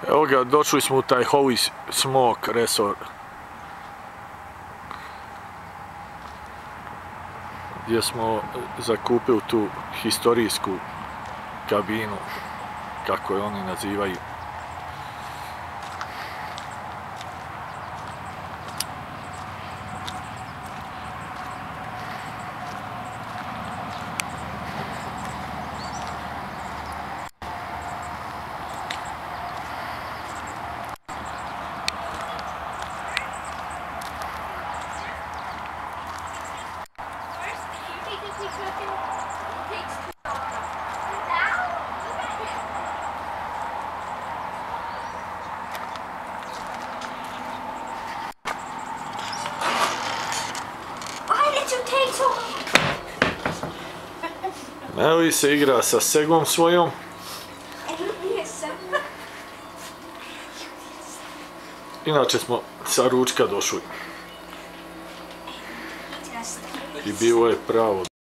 Evo ga, došli smo u taj Holy Smoke Resort, gdje smo zakupili tu historijsku kabinu, kako je oni nazivaju. Eli se igra sa seglom svojom. Inače smo sa ručka došli. I bilo je pravo